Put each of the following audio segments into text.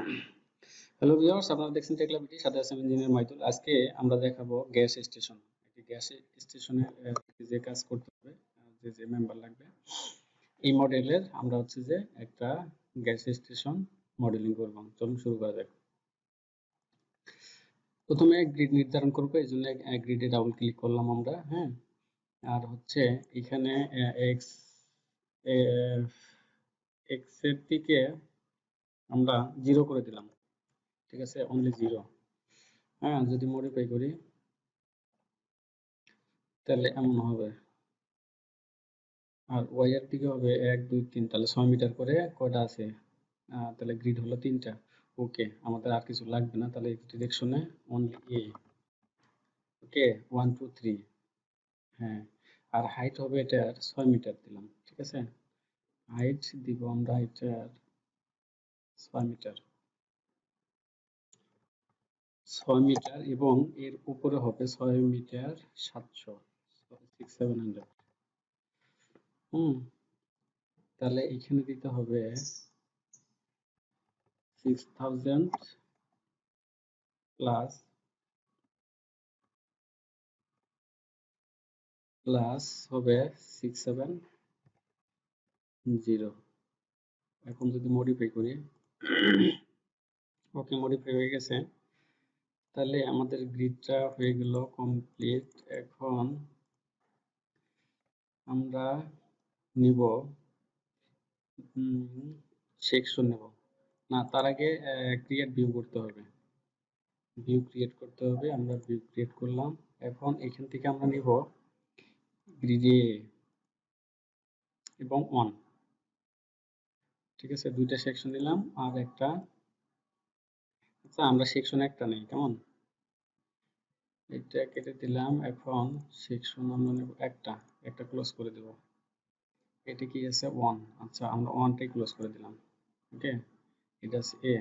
Hello viewers, আপনারা দেখছেন টেকলা BD, সাথে আছি আমি ইঞ্জিনিয়ার মাইদুল। আজকে আমরা দেখাবো গ্যাস স্টেশন। একটি গ্যাস স্টেশনে যে কাজ করতে হবে, যে মেম্বার লাগবে, এই মডেলের আমরা হচ্ছে যে একটা গ্যাস স্টেশন মডেলিং করব। চলুন শুরু করা যাক। প্রথমে গ্রিড নির্ধারণ করবো, এই জন্য গ্রিডে ডাবল ক্লিক করলাম আমরা। হ্যাঁ, আর হচ্ছে এখানে এক্স এক্স এর দিকে আমরা 0 করে দিলাম। ঠিক আছে, অনলি 0। হ্যাঁ, যদি মডিফাই করি তাহলে এমন হবে। আর ওয়াই এর দিকে হবে 1 2 3, তাহলে 6 মিটার করে কয়টা আছে? তাহলে গ্রিড হলো 3টা। ওকে, আমাদের আর কিছু লাগবে না, তাহলে ডিরেকশনে অনলি এ। ওকে, 1 2 3। হ্যাঁ, আর হাইট হবে এটার 6 মিটার দিলাম। ঠিক আছে, হাইট দিব আমরা এটার 6 মিটার, 6 মিটার, এবং এর উপরে হবে 6 মিটার 700, 700। তাহলে এখানে দিতে হবে 6000 প্লাস হবে 670। এখন যদি মডিফাই করি, ওকে, মডিফাই হয়ে গেছে। তাহলে আমাদের গ্রিডটা হয়ে গেল কমপ্লিট। এখন আমরা নিব সেকশন নেব। না, তার আগে ক্রিয়েট ভিউ করতে হবে। ভিউ ক্রিয়েট করতে হবে, আমরা ভিউ ক্রিয়েট করলাম। এখন এখান থেকে আমরা নিব গ্রিডে এবং অন। ঠিক আছে, দুইটা সেকশন নিলাম আর একটা। আচ্ছা, আমরা সেকশন একটা নেই, কেমন? এটা কেটে দিলাম। এখন সেকশন আমরা নেব একটা, একটা ক্লোজ করে দেব। এটা কি আছে? 1। আচ্ছা, আমরা 1টাই ক্লোজ করে দিলাম। ওকে, এটা আছে এ।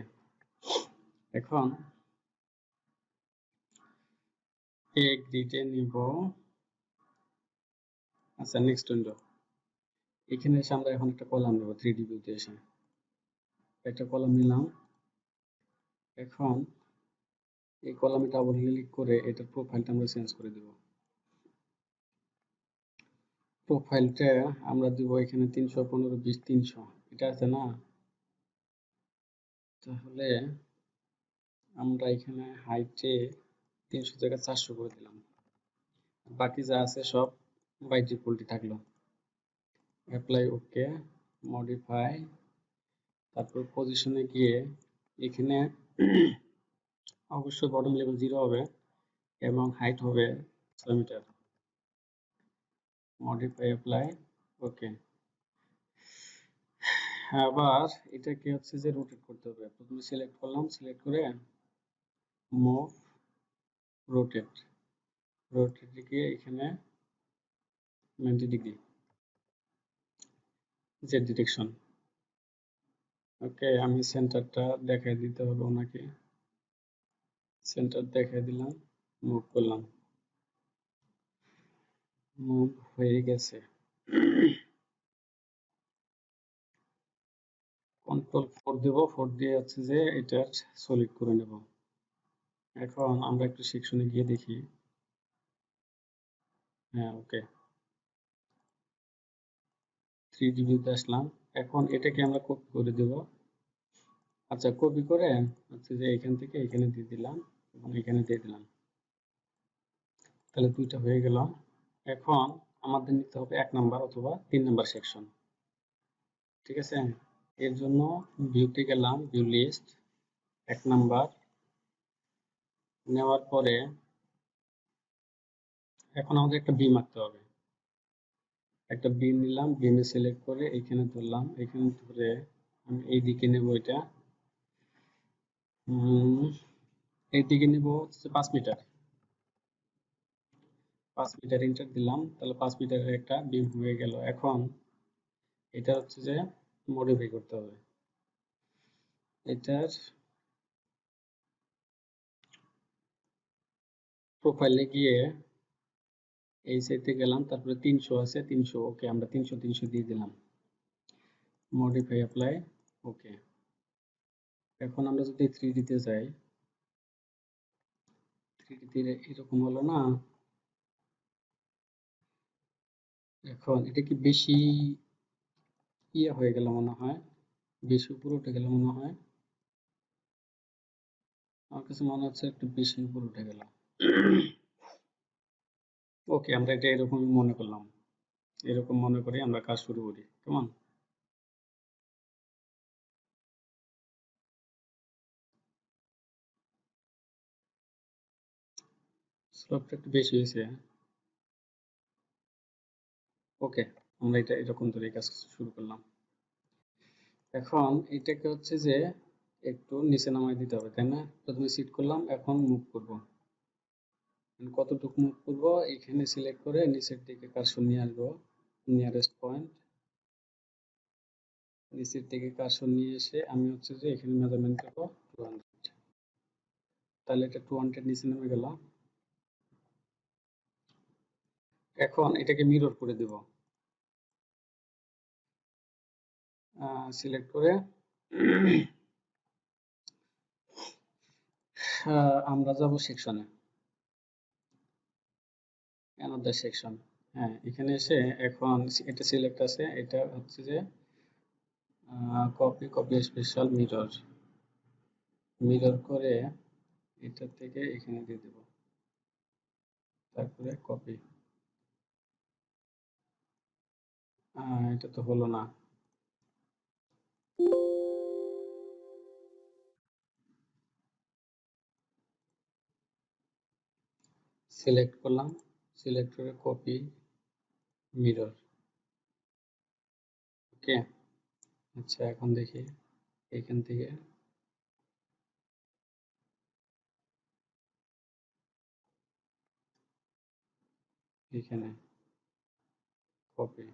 এখন এ গ্রিডে নিব। আচ্ছা, নেক্সট উইন্ডো। এখানে এসে আমরা এখন একটা কলাম নেব, 3D ভিউতে এসে একটা কলাম নিলাম। এখন এই কলামে ডাবল ক্লিক করে এটার প্রোফাইলটা আমরা চেঞ্জ করে দেব। প্রোফাইলটা আমরা দিব এখানে 315 20 300, এটা আছে না? তাহলে আমরা এখানে হাইটে 300 জায়গায় 400 করে দিলাম। বাকি যা আছে সব বাই ডিফল্টই থাকলো। অ্যাপ্লাই, ওকে, মডিফাই, তারপর পজিশনে গিয়ে এখানে অবশ্যই বটম লেভেল 0 হবে এবং হাইট হবে 6 মিটার। মডিফাই, অ্যাপ্লাই, ওকে। আবার এটাকে হচ্ছে যে রোটেট করতে হবে। প্রথমে সিলেক্ট করলাম, সিলেক্ট করে মুভ, রোটেট, রোটেট গিয়ে এখানে 90 ডিগ্রি, জেড ডিরেকশন। ওকে, আমি সেন্টারটা দেখাই দিতে হবে ওনাকে। সেন্টার দেখাই দিলাম, মুভ করলাম, মুভ হয়ে গেছে। কন্ট্রোল 4 দেব, 4 দিয়ে হচ্ছে যে এটা সলিড করে নেব। এখন আমরা একটু সেকশনে গিয়ে দেখি। হ্যাঁ, ওকে, 3D ভিউতে আসলাম। এখন এটাকে আমরা কপি করে দেব। আচ্ছা, কপি করে হচ্ছে যে এখান থেকে এখানে দিয়ে দিলাম এবং এখানে দিয়ে দিলাম। তাহলে দুইটা হয়ে গেল। এখন আমাদের নিতে হবে 1 নাম্বার অথবা 3 নাম্বার সেকশন। ঠিক আছে, এর জন্য ভিউতে গেলাম, ভিউ লিস্ট, 1 নাম্বার নেওয়ার পরে এখন আমাদের একটা বিম আঁকতে হবে। একটা বিম নিলাম, বিমে সিলেক্ট করে এখানে ধরলাম, এখানে ধরে আমি এইদিকে নেব। এটা এইদিকে নেব হচ্ছে 5 মিটার, 5 মিটার এন্টার দিলাম। তাহলে 5 মিটারের একটা বিম হয়ে গেল। এখন এটা হচ্ছে যে মডিফাই করতে হবে। এটার প্রোফাইলে গিয়ে এই সাইডে গেলাম, তারপরে 300 আছে, 300, ওকে, আমরা 300 দিয়ে দিলাম। মডিফাই, অ্যাপ্লাই, ওকে। এখন আমরা যদি 3D তে যাই, 3D তে এরকম হলো না? এখন এটা কি বেশি ইয়ে হয়ে গেল মনে হয়, বেশি উপরে উঠে গেল মনে হয়। আমার কাছে মনে হচ্ছে একটু বেশি উপরে উঠে গেল। ওকে, আমরা এটা এরকমই মনে করলাম, এরকম মনে করে আমরা কাজ শুরু করি, কেমন? স্লোপটা একটু বেশি হয়েছে। ওকে, আমরা এটা এরকম ধরে কাজ শুরু করলাম। এখন এটাকে হচ্ছে যে একটু নিচে নামাই দিতে হবে, তাই না? প্রথমে সিট করলাম, এখন মুভ করব। কতটুকু মুভ করব, এখানে সিলেক্ট করে নিচের দিকে কার্সর নিয়ে আসবো, নিয়ারেস্ট পয়েন্ট। নিচের দিকে কার্সর নিয়ে এসে আমি হচ্ছে যে এখানে মেজারমেন্ট করবো 200। তাহলে এটা 200 নিচে নেমে গেল। এখন এটাকে মিরর করে দেব, সিলেক্ট করে আমরা যাব সেকশনে, অ্যানাদার সেকশন। হ্যাঁ, এখানে এসে এখন এটা সিলেক্ট আছে, এটা হচ্ছে যে কপি স্পেশাল মিরর, মিরর করে এটা থেকে এখানে দিয়ে দেব, তারপরে কপি। এটা তো হলো না। সিলেক্ট করলাম, সিলেক্ট করে কপি মিরর। ওকে, আচ্ছা এখন দেখি এখান থেকে এখানে কপি,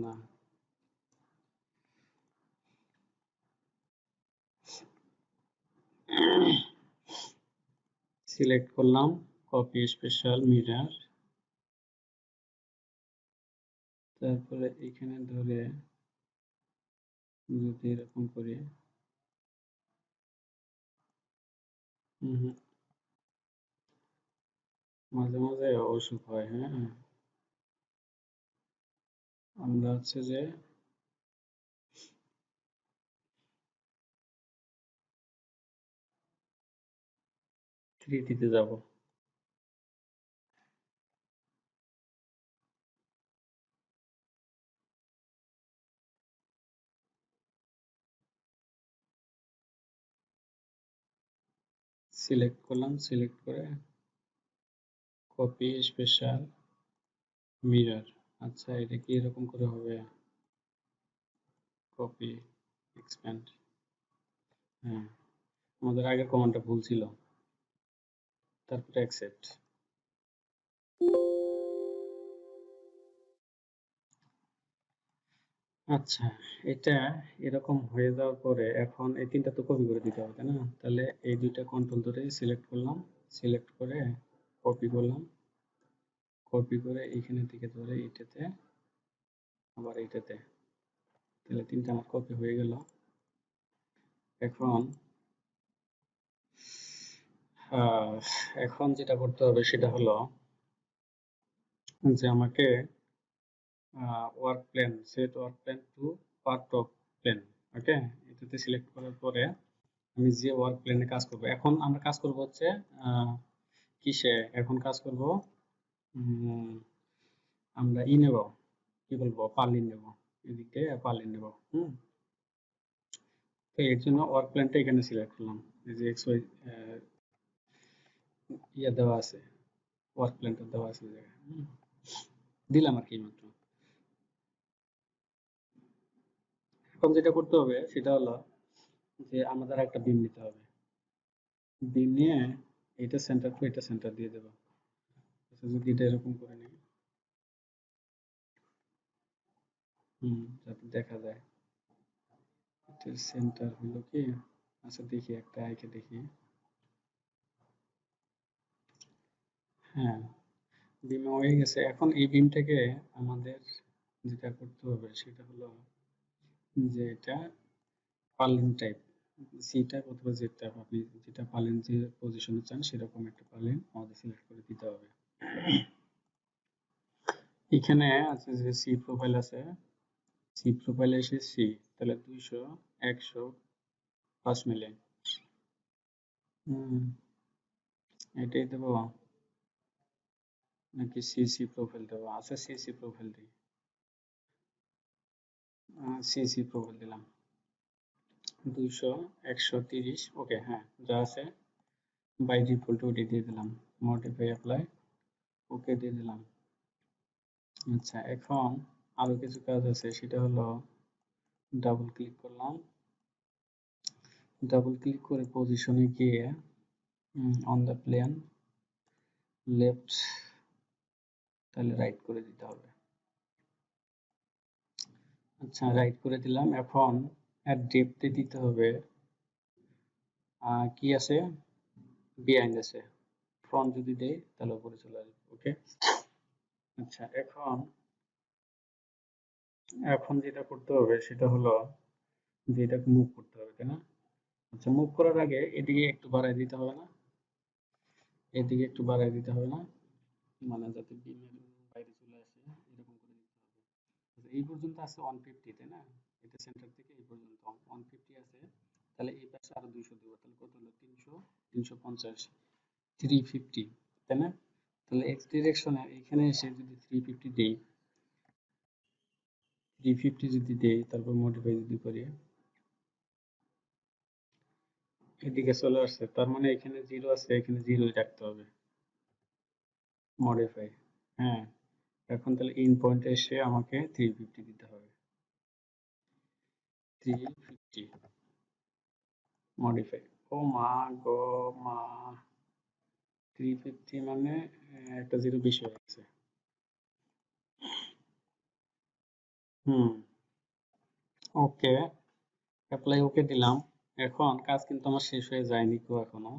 না সিলেক্ট করলাম কপি স্পেশাল মিরর, তারপরে এখানে ধরে যদি এরকম করি, মাঝে মাঝে অসুখ হয়। হ্যাঁ, আমরা হচ্ছে যে থ্রিডিতে যাব, সিলেক্ট করলাম, সিলেক্ট করে কপি স্পেশাল মিরর। আচ্ছা, এটা কি এরকম করে হবে? কপি এক্সপ্যান্ড, হ্যাঁ, আমাদের আগের কমান্ডটা ভুল ছিল। তারপরে অ্যাকসেপ্ট। আচ্ছা, এটা এরকম হয়ে যাওয়ার পরে এখন এই তিনটা তো কপি করে দিতে হবে, তাই না? তাহলে এই দুইটা কন্ট্রোল ধরে সিলেক্ট করলাম, সিলেক্ট করে কপি করলাম, কপি করে এইখানে থেকে ধরে এটাতে, আবার এইটাতে, তাহলে তিনটা আমার কপি হয়ে গেল। এখন আহ, এখন যেটা করতে হবে সেটা হলো যে আমাকে work plan, set work plan to part of plan. Okay, এটাতে সিলেক্ট করার পরে আমি যে ওয়ার্ক প্ল্যানে কাজ করব, এখন আমরা কাজ করব হচ্ছে কিসে, এখন কাজ করব আমরা নেব, কি বলবো, পার্লিন নেব, এদিকে পার্লিন নেব। তো এর জন্য ওয়ার্ক প্ল্যানটা এখানে সিলেক্ট করলাম, এই যে এক্স ওয়াই ইয়ে দেওয়া আছে, ওয়ার্ক প্ল্যানটা দেওয়া আছে এই জায়গায়, দিলাম আর কি মাত্র। এখন যেটা করতে হবে সেটা হলো যে আমাদের একটা বিম নিতে হবে, বিম নিয়ে এটা সেন্টার টু এটা সেন্টার দিয়ে দেবো। আচ্ছা, যদি এটা এরকম করে নিই, যাতে দেখা যায় এটার সেন্টার হলো কি। আচ্ছা দেখি, একটা আইকে দেখি। হ্যাঁ, বিম হয়ে গেছে। এখন এই বিমটাকে আমাদের যেটা করতে হবে সেটা হলো যে এটা পার্লিন টাইপ, সি টাইপ অথবা জেড টাইপ, আপনি যেটা পার্লিন যে পজিশনে চান সেরকম একটা পার্লিন আমাদের সিলেক্ট করে দিতে হবে। এখানে আছে যে সি প্রোফাইল আছে, সি প্রোফাইলে এসে সি, তাহলে 200 100 5 মিলিয়ন, এটাই দেবো নাকি সিসি প্রোফাইল দেবো? আচ্ছা সিসি প্রোফাইল দিই, সিসি প্রোফাইল দিলাম 200 130, ওকে, হ্যাঁ যা আছে বাই ডিফল্ট ওটি দিয়ে দিলাম, মডিফাই অ্যাপ্লাই, ওকে দিয়ে দিলাম। আচ্ছা এখন আরো কিছু কাজ আছে, সেটা হলো ডাবল ক্লিক করলাম, ডাবল ক্লিক করে পজিশনে গিয়ে অন দ্য প্লেন লেফট, তাহলে রাইট করে দিতে হবে। আচ্ছা রাইট করে দিলাম। এখন এর ডেপথে দিতে হবে কি আছে, বিহাইন্ড আছে, ফ্রন্ট যদি দেই তাহলে উপরে চলে আসবে। ওকে, আচ্ছা এখন এখন যেটা করতে হবে সেটা হলো যে এটাকে মুভ করতে হবে, তাই না? আচ্ছা মুভ করার আগে এদিকে একটু বাড়ায় দিতে হবে না, এদিকে একটু বাড়ায় দিতে হবে না, মানে যাতে বিমের বাইরে চলে আসে এরকম করে দিতে হবে। আচ্ছা, এই পর্যন্ত আছে 150, তাই না? এটা সেন্টার থেকে এই পর্যন্ত 150 আছে, তাহলে এই পাশে আরো 200 দেবো, তাহলে কত হলো 300, 350, 350, তাই না? তাহলে এক্স ডিরেকশনে এখানে এসে যদি 350 দেই, 350 যদি দেই, তারপর মডিফাই যদি করি, এদিকে চলে আসছে, তার মানে এখানে জিরো আছে, এখানে জিরোই রাখতে হবে, মডিফাই, হ্যাঁ। এখন তাহলে ইন পয়েন্টে এসে আমাকে 350 দিতে হবে, 350 মডিফাই। ও মা গো মা, 350 মানে একটা জিরো বেশি হয়ে গেছে। হুম, ওকে, অ্যাপ্লাই ওকে দিলাম। এখন কাজ কিন্তু আমার শেষ হয়ে যায়নি তো এখনো,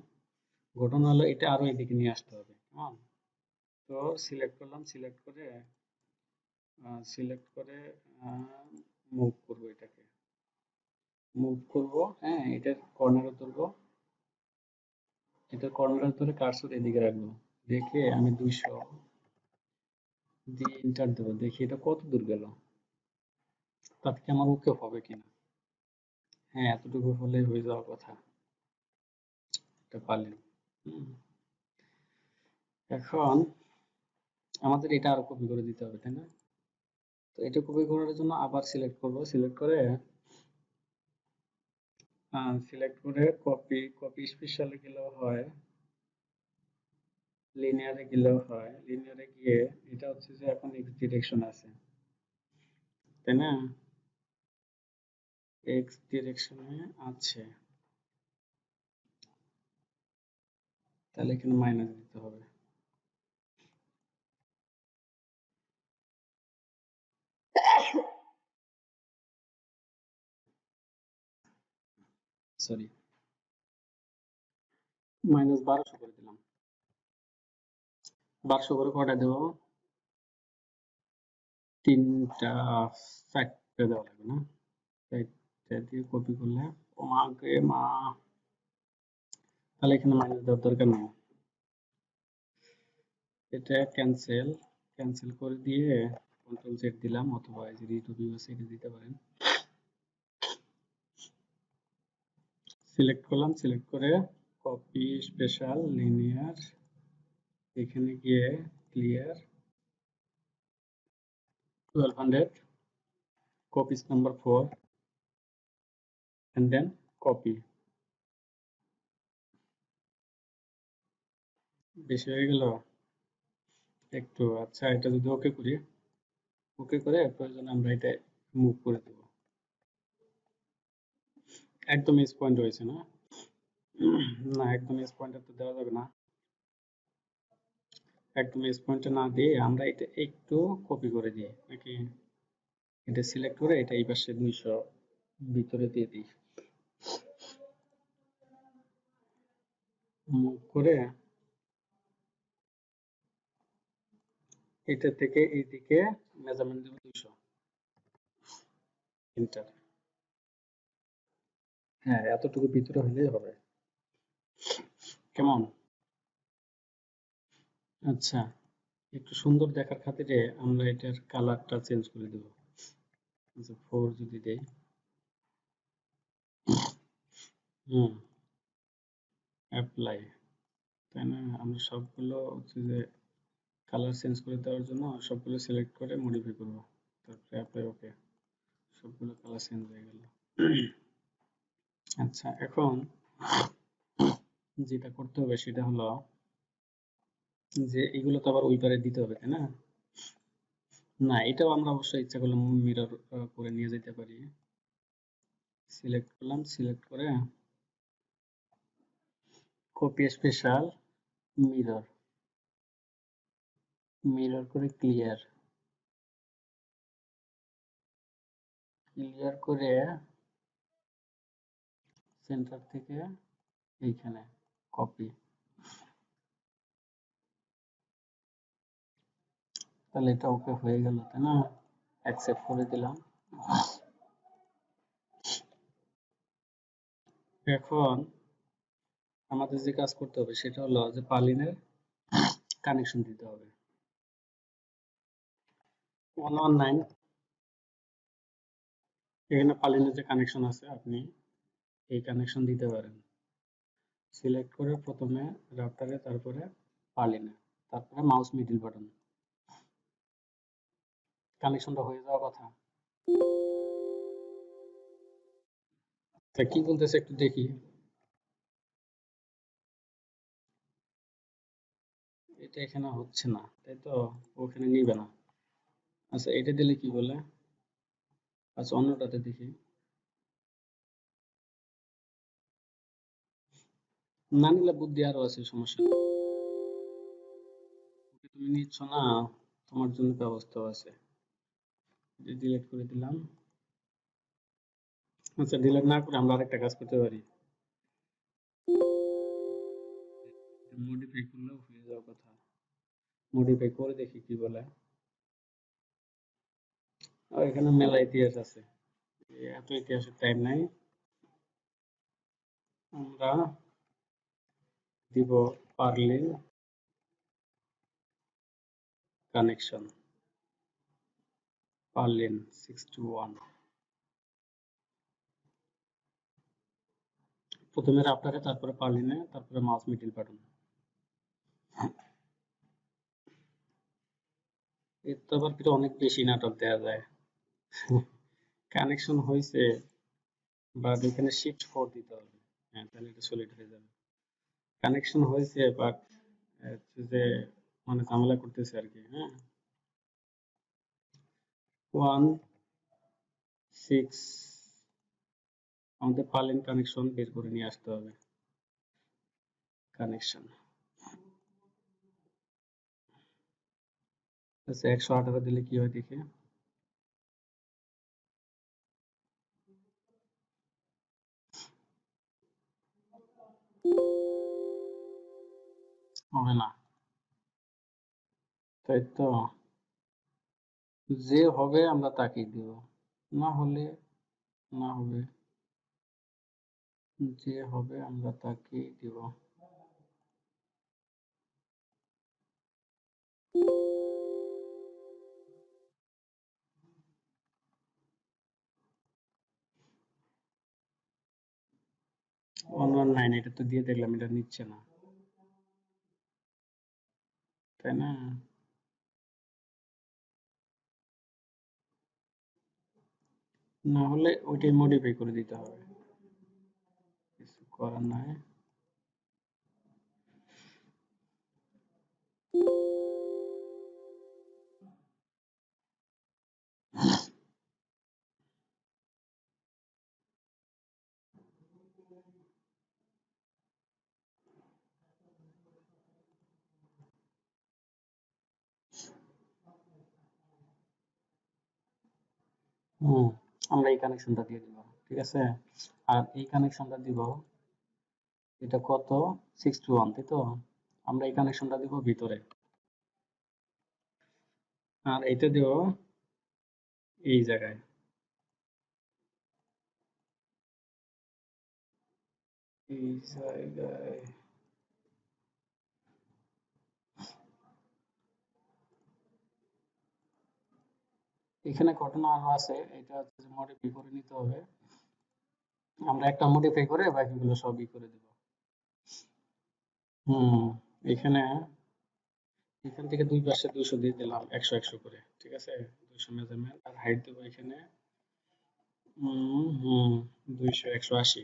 ঘটনা হলো এটা আরো এদিকে নিয়ে আসতে হবে, কেমন? তো সিলেক্ট করলাম, সিলেক্ট করে মুভ করবো, এটাকে মুভ করব, হ্যাঁ এটার কর্নারে ধরবো, এটার কর্নারে ধরে কার্সর এদিকে রাখবো, রেখে আমি 200 দিয়ে এন্টার দেবো, দেখি এটা কত দূর গেল, তাতে কি আমার ওকে হবে কিনা। হ্যাঁ এতটুকু হলে হয়ে যাওয়ার কথা, এটা পারলেন। হুম, এখন আমাদের এটা আরো কপি করে দিতে হবে, তাই না? তো এটা কপি করার জন্য আবার সিলেক্ট করব, সিলেক্ট করে কপি, কপি স্পেশালে গেলেও হয়, লিনিয়ারে গেলেও হয়, লিনিয়ারে গিয়ে এটা হচ্ছে যে এখন এক্স ডিরেকশন আছে, তাই না? এক্স ডিরেকশনে আছে, তাহলে এখানে মাইনাস দিতে হবে। সরি, মাইনাস 1200 করে দিলাম। 1200 করে কটা দেবো? তিনটা, চারটে দেওয়া লাগবে না? চারটে দিয়ে কপি করলে, ও মা গে মা, তাহলে এখানে মাইনাস দেওয়ার দরকার নেই, এটা ক্যান্সেল, ক্যান্সেল করে দিয়ে কন্ট্রোল জেড দিলাম, অথবা এই যে রিটু ভিউ আছে এটা দিতে পারেন। সিলেক্ট করলাম, সিলেক্ট করে কপি স্পেশাল লিনিয়ার, এখানে গিয়ে clear 1200, copies number 4, and then copy, বেশি হয়ে গেল একটু। আচ্ছা এটা যদি ওকে করি, ওকে করে প্রয়োজনে আমরা এটা মুভ করে দেব, একদম এস পয়েন্ট হয়েছে না? না একদম এস পয়েন্টে তো দেওয়া যাবে না, একদম এস পয়েন্টে না দিয়ে আমরা এটা একটু কপি করে দিই নাকি, এটা সিলেক্ট করে এটা এই পাশে 200 ভিতরে দিয়ে দিই, মুভ করে এটা থেকে এইদিকে মেজারমেন্ট দেব 200, এন্টার। হ্যাঁ, এতটুকু ভিতরে হলেই হবে। কেমন? আচ্ছা, একটু সুন্দর দেখার খাতিরে আমরা এটার কালারটা চেঞ্জ করে দেব। আচ্ছা, 4 যদি দেই, হুম, অ্যাপ্লাই, তাই না? আমরা সবগুলো হচ্ছে যে কালার চেঞ্জ করে দেওয়ার জন্য সবগুলো সিলেক্ট করে মডিফাই করব, তারপরে অ্যাপ্লাই, ওকে, সবগুলো কালার চেঞ্জ হয়ে গেল। আচ্ছা, এখন যেটা করতে হবে সেটা হলো যে এগুলো তো আবার ওই পারে দিতে হবে, তাই না? না, এটাও আমরা অবশ্যই ইচ্ছা করলে মিরর করে নিয়ে যেতে পারি। সিলেক্ট করলাম, সিলেক্ট করে কপি স্পেশাল, মিরর, মিরর করে ক্লিয়ার, ক্লিয়ার করে সেন্টার থেকে এইখানে কপি, তাহলে এটা ওকে হয়ে গেল, তাই না? অ্যাকসেপ্ট করে দিলাম। এখন আমাদের যে কাজ করতে হবে সেটা হলো যে পার্লিনের কানেকশন দিতে হবে। 119, এখানে পার্লিনের যে কানেকশন আছে আপনি এই কানেকশন দিতে পারেন। সিলেক্ট করে প্রথমে রাউটারে, তারপরে পার্লিনে, তারপরে মাউস মিডল বাটন, কানেকশনটা হয়ে যাওয়ার কথা। তা কি বলতেছে একটু দেখি। এটা এখানে হচ্ছে না, তাই তো? ওখানে নিবে না। আচ্ছা, এটা দিলে কি বলে? আচ্ছা, অন্যটাতে দেখি। না নিলে বুদ্ধি আরো আছে, সমস্যা নেই। ওকে, তুমি নিচ্ছ না, তোমার জন্য ব্যবস্থাও আছে। এটা ডিলিট করে দিলাম। আচ্ছা, ডিলিট না করে আমরা আরেকটা কাজ করতে পারি, মডিফাই করলেও হয়ে যাওয়ার কথা। মডিফাই করে দেখি কি বলে। আর এখানে মেলা ইতিহাস আছে, এত ইতিহাসের টাইম নাই। আমরা দিব পার্লিন কানেকশন, পার্লিন 621, প্রথমে রাউটারে, তারপরে পার্লিনে, তারপরে মাউস মিডল বাটন। এর তো আবার কিন্তু অনেক বেশি নাটক দেওয়া যায়। কানেকশন হয়েছে, বাট এখানে শিফট 4 দিতে হবে। হ্যাঁ, তাহলে এটা সলিড হয়ে যাবে। কানেকশন হয়েছে, বাট হচ্ছে যে মানে ঝামেলা করতেছে আর কি। হ্যাঁ, 1 6, আমাদের পার্লিন কানেকশন বের করে নিয়ে আসতে হবে। কানেকশন, আচ্ছা, 118 দিলে কি হয় দেখে। হবে না, তাই তো? যে হবে আমরা তাকেই দিব, না হলে না হবে, যে হবে আমরা তাকেই দিব। 119, এটা তো দিয়ে দেখলাম, এটা নিচ্ছে না, তাই না? না হলে ওইটাই মডিফাই করে দিতে হবে, কিছু করার নাই। হুম, আমরা এই কানেকশনটা দিয়ে দিব, ঠিক আছে? আর এই কানেকশনটা দিব, এটা কত, 6 to 1, তাই তো? আমরা এই কানেকশনটা দিব ভিতরে, আর এটা দেব এই জায়গায়। এই জায়গায় এখানে ঘটনা আরো আছে, এটা হচ্ছে যে মডিফাই করে নিতে হবে। আমরা একটা মডিফাই করে বাকিগুলো সবই করে দেব। হুম, এখানে এখান থেকে দুই পাশে 200 দিয়ে দিলাম, 100 100 করে, ঠিক আছে। 200 মেজারমেন্ট আর হাইট দেবো এখানে 200 180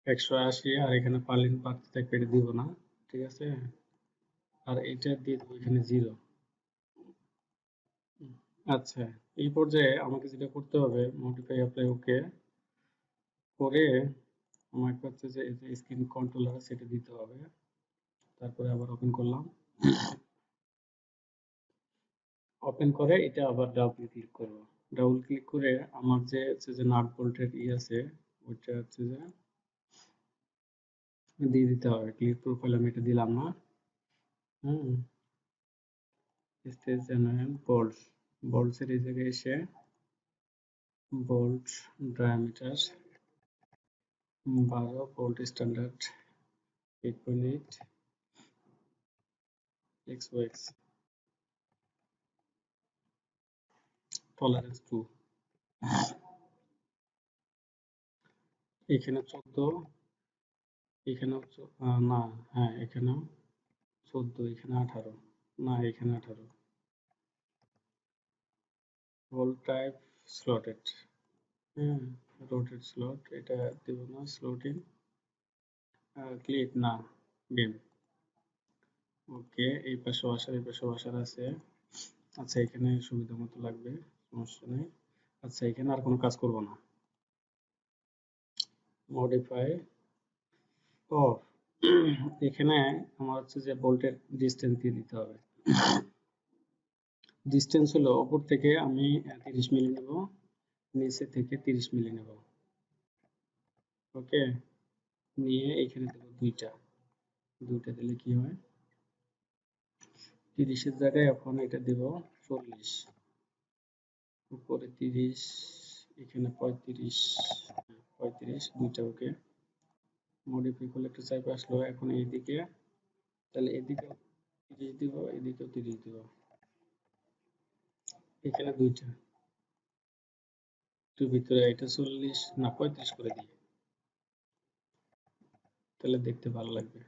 180, আর এখানে পার্লিন পার্ট থাকবে, এটা দিব না, ঠিক আছে। আর এটা দিয়ে দেবো এখানে 0। আচ্ছা, এই পর্যায়ে আমাকে যেটা করতে হবে, মডিফাই অ্যাপ্লাই ওকে করে আমাকে হচ্ছে যে এই যে স্ক্রিন কন্ট্রোলার সেটা দিতে হবে। তারপরে আবার ওপেন করলাম, ওপেন করে এটা আবার ডাবল ক্লিক করব। ডাবল ক্লিক করে আমার যে হচ্ছে যে নাট বোল্টের আছে, ওইটা হচ্ছে যে দিয়ে দিতে হবে। ক্লিক প্রোফাইল আমি এটা দিলাম না। হুম, স্টেজ এনএন বোল্টস, বোল্টসের এই জায়গায় এসে bolt diameter 12, bolt standard 8.8 XOX, tolerance 2, এখানে 14, এখানেও না, হ্যাঁ এখানেও 14, এখানে 18, না এখানে 18, হোল টাইপ স্লটেড, হ্যাঁ রোটেট স্লট, এটা দেব না, স্লটিং ক্লিক না, গেম, ওকে। এই পাশে ওয়াসার, এই পাশে ওয়াসার আছে। আচ্ছা, এখানে সুবিধা মতো লাগবে, সমস্যা নেই। আচ্ছা, এখানে আর কোনো কাজ করব না, মডিফাই ও এখানে আমার হচ্ছে যে ভোল্টের ডিসটেন্স দিয়ে দিতে হবে। ডিসটেন্স হলো উপর থেকে আমি 30 মিলি নেব, নিচে থেকে 30 মিলি নেব, ওকে। নিয়ে এখানে দেবো দুইটা, দুইটা দিলে কি হয়, 30-এর জায়গায় এখন এটা দেব 40, উপরে 30, এখানে 35, 35 দুইটা, ওকে। মডিফাই করলে একটু চাইপে আসলো, এখন এইদিকে, তাহলে এদিকে 30 দিব, এদিকেও 30 দিব, এখানে দুইটা, একটু ভিতরে এটা 40 না 35 করে দিই, তাহলে দেখতে ভালো লাগবে।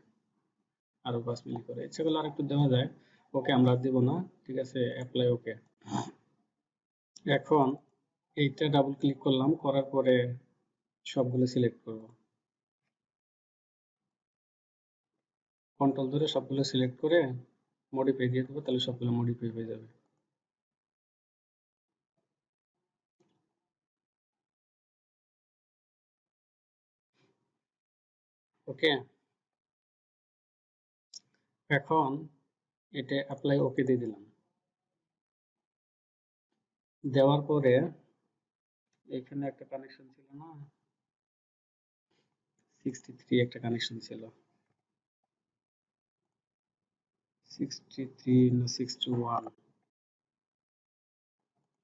আরো 5 মিলি করে, ইচ্ছা করলে আর একটু দেওয়া যায়, ওকে আমরা দেব না, ঠিক আছে। Apply okay. এখন এইটা ডাবল ক্লিক করলাম, করার পরে সবগুলো সিলেক্ট করব, কন্ট্রোল ধরে সবগুলো সিলেক্ট করে মডিফাই দিয়ে দেবো, তাহলে সবগুলো মডিফাই হয়ে যাবে। ওকে, এখন এটা অ্যাপ্লাই ওকে দিয়ে দিলাম। দেওয়ার পরে এখানে একটা কানেকশন ছিল না, 63 একটা কানেকশন ছিল, 63 না 61,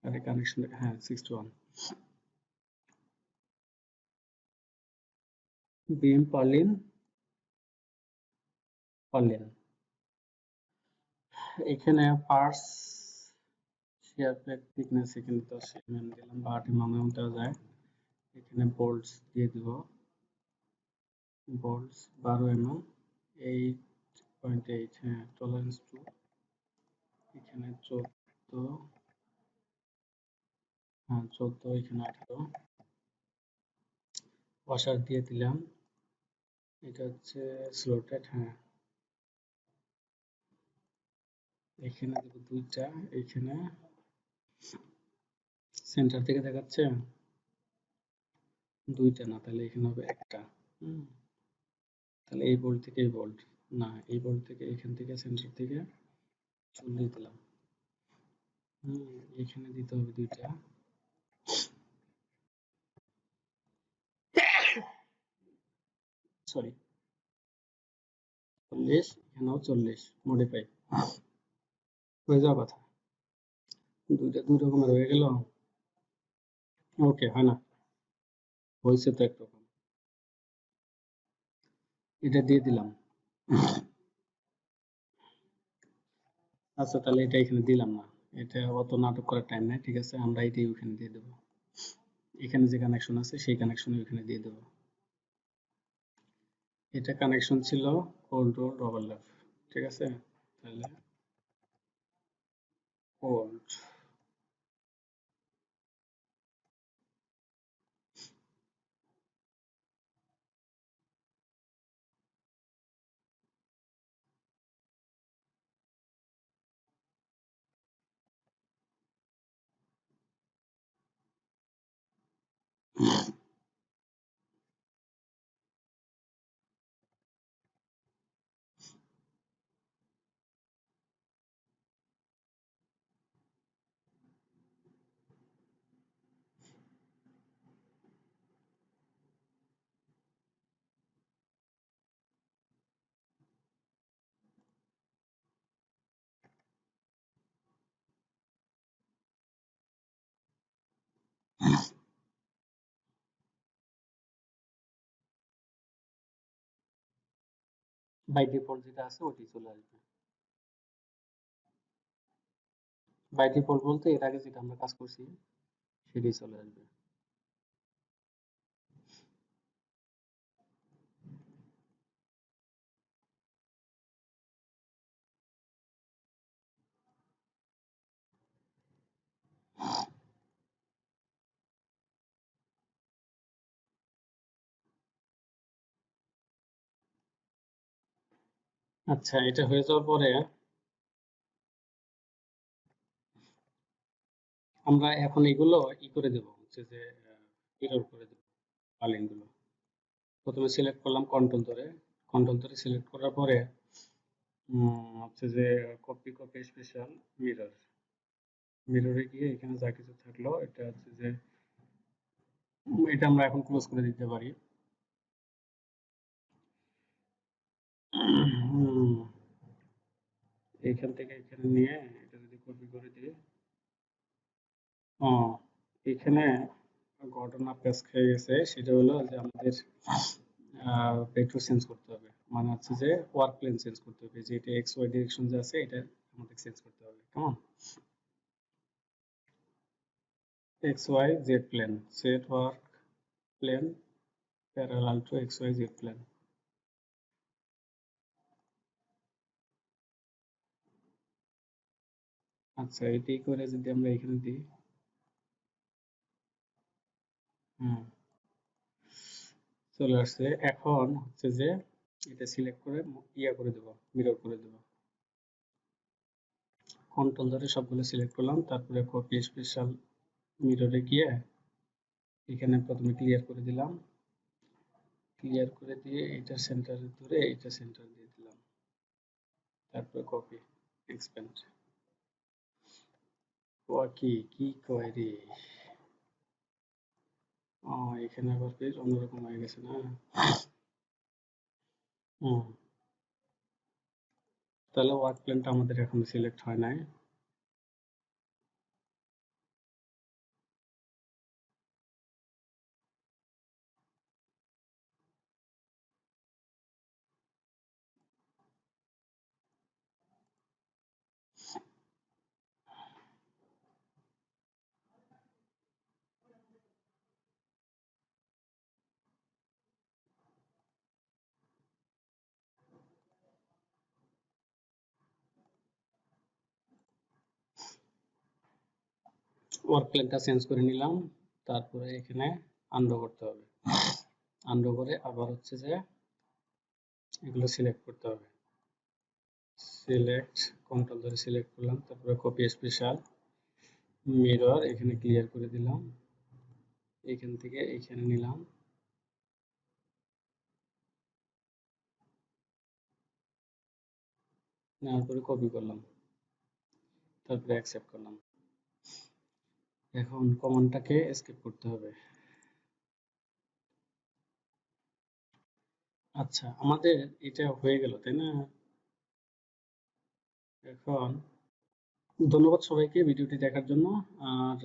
আরে কানেকশন, হ্যাঁ 61, বিম পার্লিন, পার্লিন, এখানে পার্স শেয়ার প্লেট থিকনেস, এখানে 10 mm দিলাম, বা 8 mm দেওয়া যায়। এখানে বোল্টস দিয়ে দিব, বোল্টস 12 mm, 8.8, হ্যাঁ টলারেন্স 2, এখানে 14, হ্যাঁ 14, এখানে 18, ওয়াশার দিয়ে দিলাম, এটা হচ্ছে স্লটেড, হ্যাঁ এখানে দেবো দুইটা, এখানে সেন্টার থেকে দেখাচ্ছে দুইটা, না তাহলে এখানে হবে একটা, হুম, তাহলে এই বোল্ট থেকে এই বোল্ট, না এই বোল্ট থেকে এখান থেকে সেন্টার থেকে 40 দিলাম, হুম, এখানে দিতে হবে দুইটা, সরি 40, এখানেও 40, মডিফাই হয়ে যাওয়া কথা, দুইটা দুই রকমের হয়ে গেল, ওকে হয় না, হয়েছে তো একরকম। এটা দিয়ে দিলাম। আচ্ছা তাহলে এটা এখানে দিলাম না, এটা অত নাটক করার টাইম নাই, ঠিক আছে আমরা এটাই ওখানে দিয়ে দেবো, এখানে যে কানেকশন আছে সেই কানেকশন ওখানে দিয়ে দেবো। এটা কানেকশন ছিল কোল্ড ওভারল্যাপ, ঠিক আছে তাহলে কোল্ড। বাই ডিফল্ট যেটা আছে ওটাই চলে আসবে। বাই ডিফল্ট বলতে এর আগে যেটা আমরা কাজ করছি সেটাই চলে আসবে। আচ্ছা এটা হয়ে যাওয়ার পরে আমরা এখন এগুলো করে দেবো, হচ্ছে যে মিরর করে দেবো পালিং গুলো। প্রথমে সিলেক্ট করলাম কন্ট্রোল ধরে সিলেক্ট করার পরে হচ্ছে যে কপি স্পেশাল মিরর, মিররে গিয়ে এখানে যা কিছু থাকলো এটা হচ্ছে যে এটা আমরা এখন ক্লোজ করে দিতে পারি। এইখান থেকে এখানে নিয়ে এটা যদি কপি করে দিই, এখানে ঘটনা পেজ খেয়ে গেছে, সেটা হলো যে আমাদের ভেক্টর চেঞ্জ করতে হবে, মানে হচ্ছে যে ওয়ার্ক প্লেন চেঞ্জ করতে হবে, যে এটা এক্স ওয়াই ডিরেকশন যে আছে এটা আমাদের চেঞ্জ করতে হবে। কেমন X Y Z plane, set work plane parallel to X Y Z plane. আচ্ছা এটি করে যদি আমরা এখানে দিই, হুম চলে আসছে। এখন হচ্ছে যে এটা সিলেক্ট করে করে দেবো, মিরর করে দেবো। কন্ট্রোল ধরে সবগুলো সিলেক্ট করলাম, তারপরে কপি স্পেশাল মিররে গিয়ে এখানে প্রথমে ক্লিয়ার করে দিলাম, ক্লিয়ার করে দিয়ে এইটা সেন্টারে ধরে এইটা সেন্টার দিয়ে দিলাম, তারপরে কপি এক্সপ্যান্ড। ও কি কি কয় রে, ও এখানে আবার পেজ অন্যরকম হয়ে গেছে না। হুম তাহলে ওয়ার্ক প্ল্যানটা আমাদের এখন সিলেক্ট হয় নাই। ওয়ার্ক প্ল্যানটা চেঞ্জ করে নিলাম, তারপরে এখানে আনডু করতে হবে, আনডু করে আবার হচ্ছে যে এগুলো সিলেক্ট করতে হবে, সিলেক্ট কন্ট্রোল ধরে সিলেক্ট করলাম, তারপরে কপি স্পেশাল মিরর এখানে ক্লিয়ার করে দিলাম, এখান থেকে এখানে নিলাম, নেওয়ার পরে কপি করলাম, তারপরে অ্যাকসেপ্ট করলাম। এখন কমান্ডটাকে এসকেপ করতে হবে। আচ্ছা আমাদের এটা হয়ে গেল তাই না। এখন ধন্যবাদ সবাইকে ভিডিওটি দেখার জন্য। আর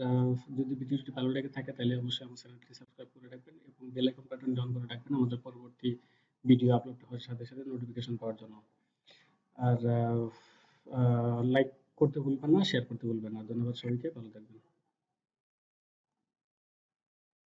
যদি ভিডিওটি ভালো লেগে থাকে তাহলে অবশ্যই আমার চ্যানেলটি সাবস্ক্রাইব করে রাখবেন এবং বেল আইকন বাটনটি অন করে রাখবেন আমাদের পরবর্তী ভিডিও আপলোড হওয়ার সাথে সাথে নোটিফিকেশন পাওয়ার জন্য। আর লাইক করতে ভুলবেন না, শেয়ার করতে ভুলবেন না। ধন্যবাদ সবাইকে, ভালো থাকবেন।